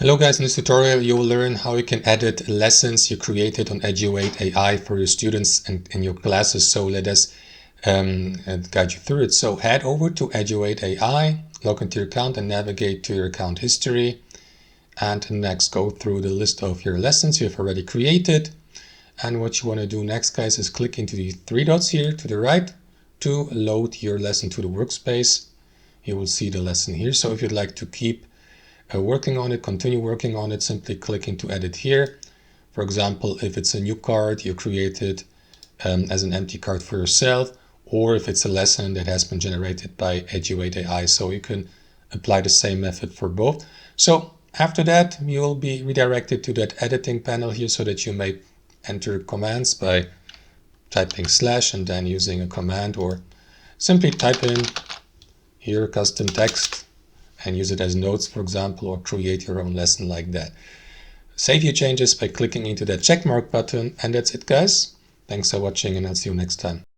Hello guys, in this tutorial you will learn how you can edit lessons you created on Eduaide AI for your students and in your classes. So let us guide you through it. So head over to Eduaide AI, log into your account and navigate to your account history. And next go through the list of your lessons you have already created. And what you want to do next, guys, is click into the three dots here to the right to load your lesson to the workspace. You will see the lesson here. So if you'd like to keep working on it, continue working on it, simply click into edit here. For example, if it's a new card you created as an empty card for yourself, or if it's a lesson that has been generated by Eduaide AI. So you can apply the same method for both. So after that, you will be redirected to that editing panel here so that you may enter commands by typing / and then using a command, or simply type in here custom text and use it as notes, for example, or create your own lesson like that. Save your changes by clicking into that checkmark button, and that's it, guys. Thanks for watching, and I'll see you next time.